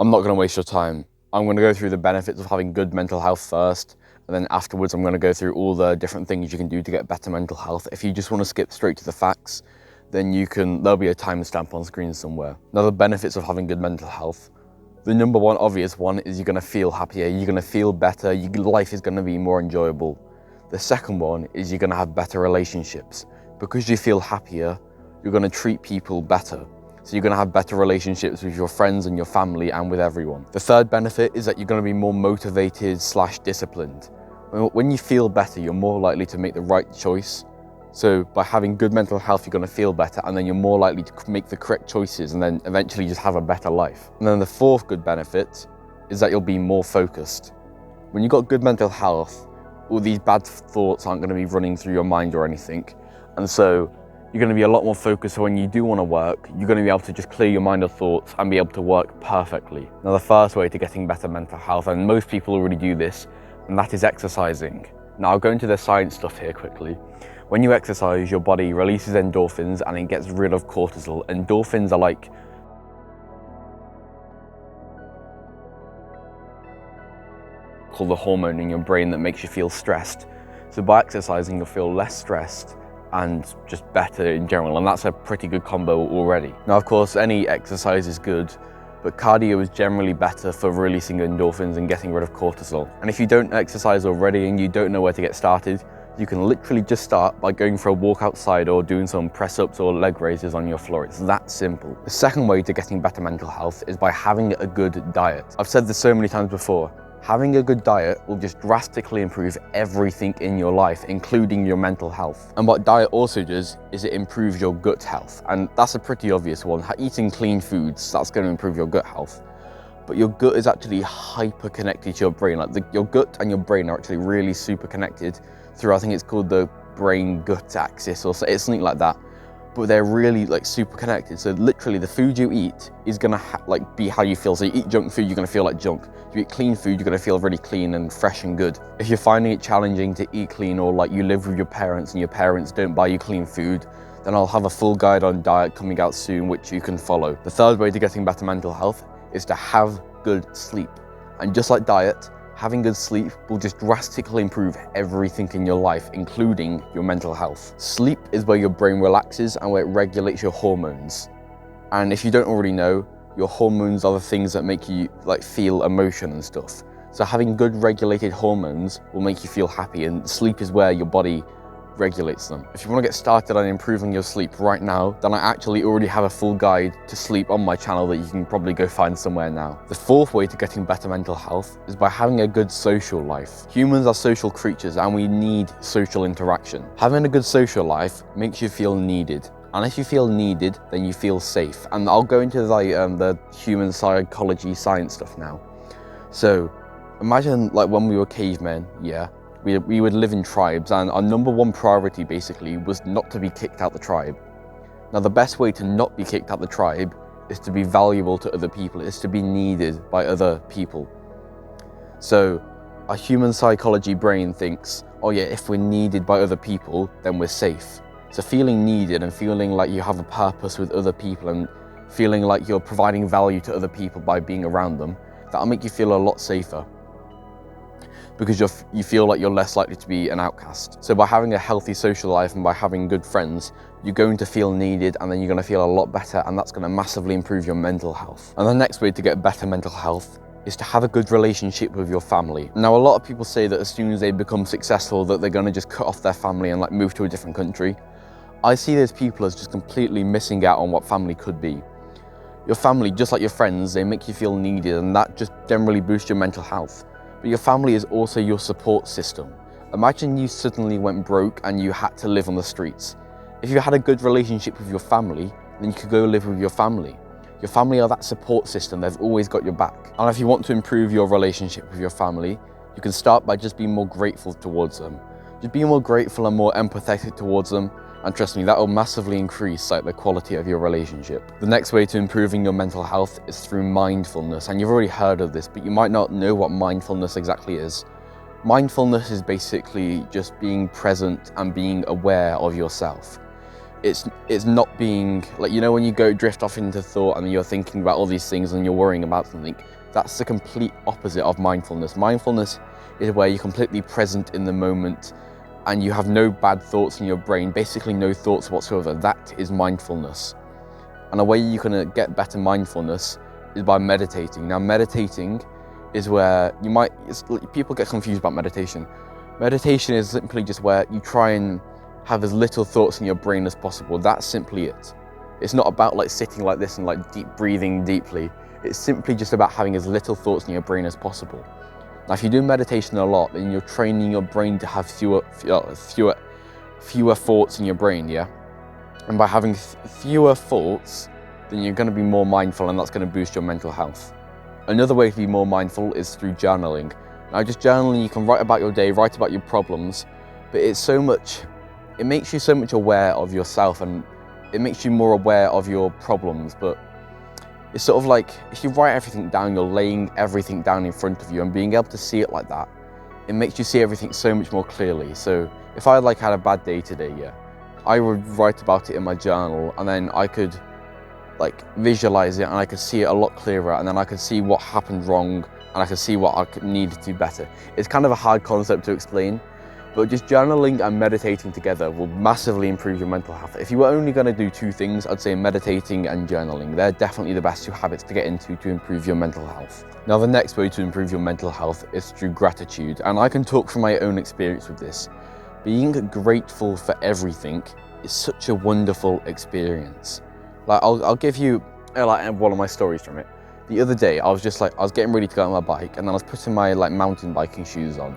I'm not going to waste your time. I'm going to go through the benefits of having good mental health first, and then afterwards I'm going to go through all the different things you can do to get better mental health. If you just want to skip straight to the facts, then there'll be a timestamp on screen somewhere. Now, the benefits of having good mental health. The number one obvious one is you're going to feel happier, you're going to feel better, your life is going to be more enjoyable. The second one is you're going to have better relationships. Because you feel happier, you're going to treat people better. So you're going to have better relationships with your friends and your family and with everyone. The third benefit is that you're going to be more motivated/disciplined. When you feel better, you're more likely to make the right choice. So by having good mental health, you're going to feel better, and then you're more likely to make the correct choices and then eventually just have a better life. And then the fourth good benefit is that you'll be more focused. When you've got good mental health, all these bad thoughts aren't going to be running through your mind or anything. And so you're going to be a lot more focused. So when you do want to work, you're going to be able to just clear your mind of thoughts and be able to work perfectly. Now, the first way to getting better mental health, and most people already do this, and that is exercising. Now, I'll go into the science stuff here quickly. When you exercise, your body releases endorphins and it gets rid of cortisol. Endorphins are like the hormone in your brain that makes you feel stressed. So by exercising, you'll feel less stressed and just better in general, and that's a pretty good combo already. Now, of course, any exercise is good, but cardio is generally better for releasing endorphins and getting rid of cortisol. And if you don't exercise already and you don't know where to get started, you can literally just start by going for a walk outside or doing some press-ups or leg raises on your floor. It's that simple. The second way to getting better mental health is by having a good diet. I've said this so many times before. Having a good diet will just drastically improve everything in your life, including your mental health. And what diet also does is it improves your gut health. And that's a pretty obvious one. Eating clean foods, that's going to improve your gut health. But your gut is actually hyper connected to your brain. Your gut and your brain are actually really super connected through, I think it's called the brain-gut axis or it's something like that. But they're really super connected. So literally the food you eat is gonna be how you feel. So you eat junk food, you're gonna feel like junk. If you eat clean food, you're gonna feel really clean and fresh and good. If you're finding it challenging to eat clean, or you live with your parents and your parents don't buy you clean food, then I'll have a full guide on diet coming out soon, which you can follow. The third way to getting better mental health is to have good sleep. And just like diet, having good sleep will just drastically improve everything in your life, including your mental health. Sleep is where your brain relaxes and where it regulates your hormones. And if you don't already know, your hormones are the things that make you feel emotion and stuff. So having good regulated hormones will make you feel happy, and sleep is where your body regulates them. If you want to get started on improving your sleep right now, then I actually already have a full guide to sleep on my channel that you can probably go find somewhere now. The fourth way to getting better mental health is by having a good social life. Humans are social creatures and we need social interaction. Having a good social life makes you feel needed. And if you feel needed, then you feel safe. And I'll go into the human psychology science stuff now. So imagine when we were cavemen, we would live in tribes, and our number one priority basically was not to be kicked out the tribe. Now, the best way to not be kicked out the tribe is to be valuable to other people, is to be needed by other people. So our human psychology brain thinks, oh yeah, if we're needed by other people, then we're safe. So feeling needed and feeling like you have a purpose with other people and feeling like you're providing value to other people by being around them, that'll make you feel a lot safer, because you feel like you're less likely to be an outcast. So by having a healthy social life and by having good friends, you're going to feel needed, and then you're going to feel a lot better, and that's going to massively improve your mental health. And the next way to get better mental health is to have a good relationship with your family. Now, a lot of people say that as soon as they become successful that they're going to just cut off their family and move to a different country. I see those people as just completely missing out on what family could be. Your family, just like your friends, they make you feel needed, and that just generally boosts your mental health. But your family is also your support system. Imagine you suddenly went broke and you had to live on the streets. If you had a good relationship with your family, then you could go live with your family. Your family are that support system, they've always got your back. And if you want to improve your relationship with your family, you can start by just being more grateful towards them. Just be more grateful and more empathetic towards them, and trust me, that will massively increase the quality of your relationship. The next way to improving your mental health is through mindfulness, and you've already heard of this, but you might not know what mindfulness exactly is. Mindfulness is basically just being present and being aware of yourself. it's not being, like, you know, when you go drift off into thought and you're thinking about all these things and you're worrying about something, that's the complete opposite of mindfulness. Mindfulness is where you're completely present in the moment and you have no bad thoughts in your brain, basically no thoughts whatsoever. That is mindfulness. And a way you can get better mindfulness is by meditating. Now, meditating is where people get confused about meditation. Meditation is simply just where you try and have as little thoughts in your brain as possible. That's simply it. It's not about like sitting like this and like deep breathing deeply. It's simply just about having as little thoughts in your brain as possible. Now, if you do meditation a lot, then you're training your brain to have fewer thoughts in your brain, yeah? And by having fewer thoughts, then you're going to be more mindful, and that's going to boost your mental health. Another way to be more mindful is through journaling. Now, just journaling, you can write about your day, write about your problems, but it makes you so much aware of yourself, and it makes you more aware of your problems. But it's sort of like, if you write everything down, you're laying everything down in front of you, and being able to see it like that, it makes you see everything so much more clearly. So if I had a bad day today, yeah, I would write about it in my journal, and then I could visualize it, and I could see it a lot clearer, and then I could see what happened wrong, and I could see what I needed to do better. It's kind of a hard concept to explain, but just journaling and meditating together will massively improve your mental health. If you were only going to do two things, I'd say meditating and journaling. They're definitely the best two habits to get into to improve your mental health. Now, the next way to improve your mental health is through gratitude, and I can talk from my own experience with this. Being grateful for everything is such a wonderful experience. I'll give you one of my stories from it. The other day, I was getting ready to go on my bike, and then I was putting my mountain biking shoes on.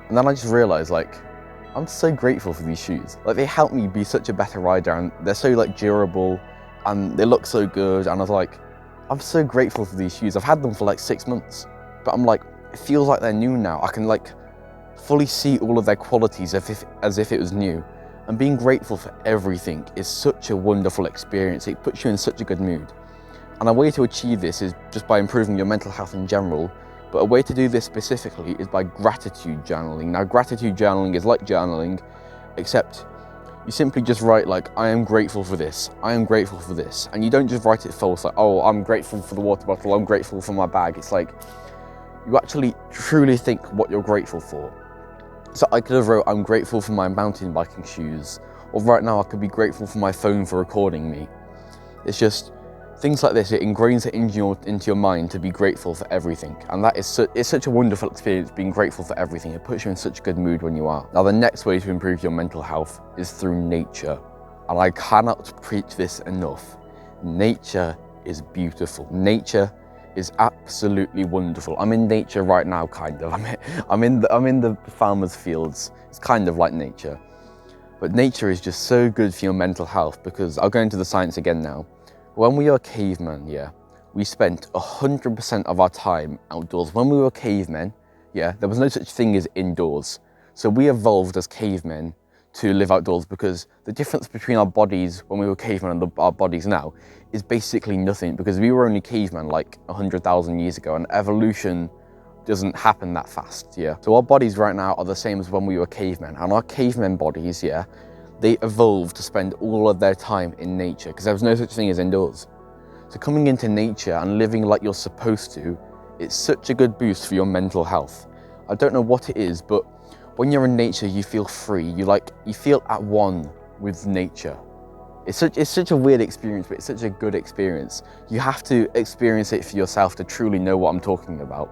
And then I just realized, I'm so grateful for these shoes. They help me be such a better rider, and they're so durable, and they look so good. And I was like, I'm so grateful for these shoes. I've had them for 6 months, but I'm it feels like they're new now. I can fully see all of their qualities as if it was new. And being grateful for everything is such a wonderful experience. It puts you in such a good mood. And a way to achieve this is just by improving your mental health in general, but a way to do this specifically is by gratitude journaling. Now, gratitude journaling is like journaling, except you simply just write I am grateful for this, I am grateful for this. And you don't just write it false, oh, I'm grateful for the water bottle, I'm grateful for my bag. It's you actually truly think what you're grateful for. So I could have wrote, I'm grateful for my mountain biking shoes, or right now I could be grateful for my phone for recording me. It's just things like this. It ingrains it into your mind to be grateful for everything, and that is it's such a wonderful experience, being grateful for everything. It puts you in such a good mood when you are. Now, the next way to improve your mental health is through nature, and I cannot preach this enough. Nature is beautiful. Nature is absolutely wonderful. I'm in nature right now, kind of. I'm in the farmer's fields. It's kind of like nature. But nature is just so good for your mental health, because I'll go into the science again now. When we were cavemen, yeah, we spent 100% of our time outdoors. When we were cavemen, yeah, there was no such thing as indoors. So we evolved as cavemen to live outdoors, because the difference between our bodies when we were cavemen and our bodies now is basically nothing, because we were only cavemen 100,000 years ago, and evolution doesn't happen that fast, yeah. So our bodies right now are the same as when we were cavemen, and our cavemen bodies, yeah, they evolved to spend all of their time in nature, because there was no such thing as indoors. So coming into nature and living like you're supposed to, it's such a good boost for your mental health. I don't know what it is, but when you're in nature, you feel free. You feel at one with nature. It's such a weird experience, but it's such a good experience. You have to experience it for yourself to truly know what I'm talking about.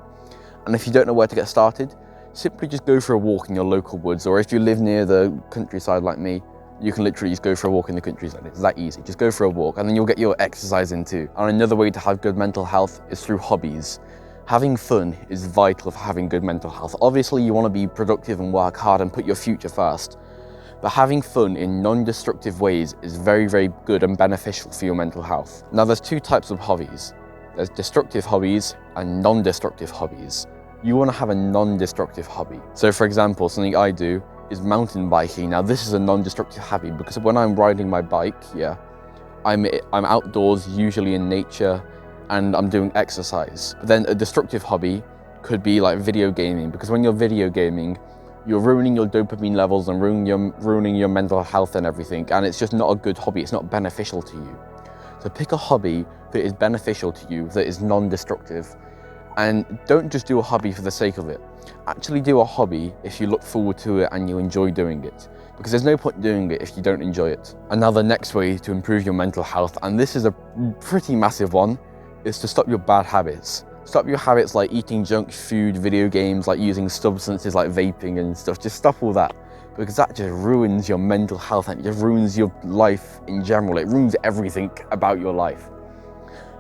And if you don't know where to get started, simply just go for a walk in your local woods, or if you live near the countryside like me, you can literally just go for a walk in the countryside. It's that easy. Just go for a walk, and then you'll get your exercise in too. And another way to have good mental health is through hobbies. Having fun is vital for having good mental health. Obviously, you want to be productive and work hard and put your future first. But having fun in non-destructive ways is very, very good and beneficial for your mental health. Now, there's two types of hobbies. There's destructive hobbies and non-destructive hobbies. You want to have a non-destructive hobby. So for example, something I do is mountain biking. Now, this is a non-destructive hobby, because when I'm riding my bike, yeah, I'm outdoors, usually in nature, and I'm doing exercise. But then a destructive hobby could be video gaming, because when you're video gaming, you're ruining your dopamine levels and ruining your mental health and everything, and it's just not a good hobby. It's not beneficial to you. So pick a hobby that is beneficial to you, that is non-destructive, and don't just do a hobby for the sake of it. Actually do a hobby if you look forward to it and you enjoy doing it, because there's no point doing it if you don't enjoy it. And now the next way to improve your mental health, and this is a pretty massive one, is to stop your bad habits. Stop your habits like eating junk food, video games, like using substances like vaping and stuff. Just stop all that, because that just ruins your mental health and it just ruins your life in general. It ruins everything about your life.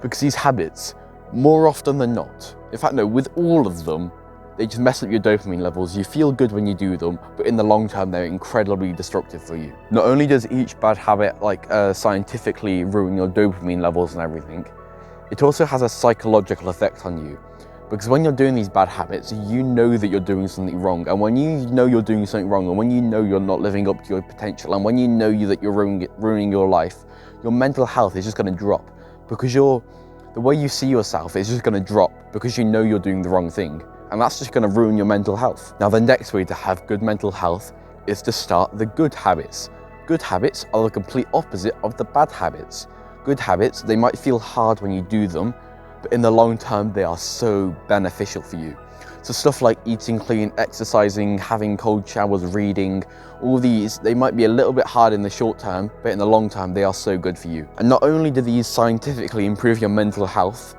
Because these habits, more often than not, in fact no, with all of them, they just mess up your dopamine levels. You feel good when you do them, but in the long term, they're incredibly destructive for you. Not only does each bad habit scientifically ruin your dopamine levels and everything, it also has a psychological effect on you. Because when you're doing these bad habits, you know that you're doing something wrong. And when you know you're doing something wrong, and when you know you're not living up to your potential, and when you know that you're ruining your life, your mental health is just gonna drop. Because the way you see yourself is just gonna drop because you know you're doing the wrong thing. And that's just gonna ruin your mental health. Now the next way to have good mental health is to start the good habits. Good habits are the complete opposite of the bad habits. Good habits, they might feel hard when you do them, but in the long term, they are so beneficial for you. So stuff like eating clean, exercising, having cold showers, reading, all these, they might be a little bit hard in the short term, but in the long term, they are so good for you. And not only do these scientifically improve your mental health,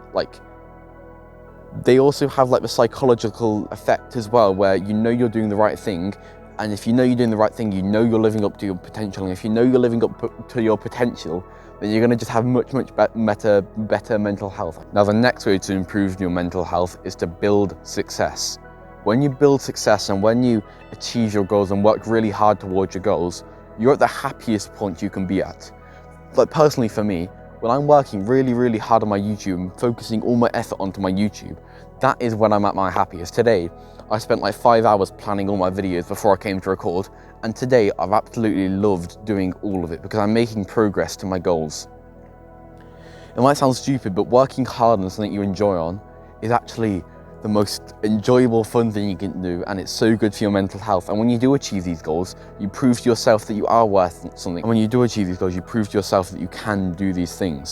they also have the psychological effect as well, where you know you're doing the right thing. And if you know you're doing the right thing, you know you're living up to your potential. And if you know you're living up to your potential, then you're going to just have much better mental health. Now the next way to improve your mental health is to build success. When you build success and when you achieve your goals and work really hard towards your goals, you're at the happiest point you can be at. Like personally for me, when I'm working really, really hard on my YouTube and focusing all my effort onto my YouTube, that is when I'm at my happiest. Today, I spent 5 hours planning all my videos before I came to record, and today I've absolutely loved doing all of it because I'm making progress to my goals. It might sound stupid, but working hard on something you enjoy on is actually the most enjoyable, fun thing you can do, and it's so good for your mental health. And when you do achieve these goals, you prove to yourself that you are worth something. And when you do achieve these goals, you prove to yourself that you can do these things.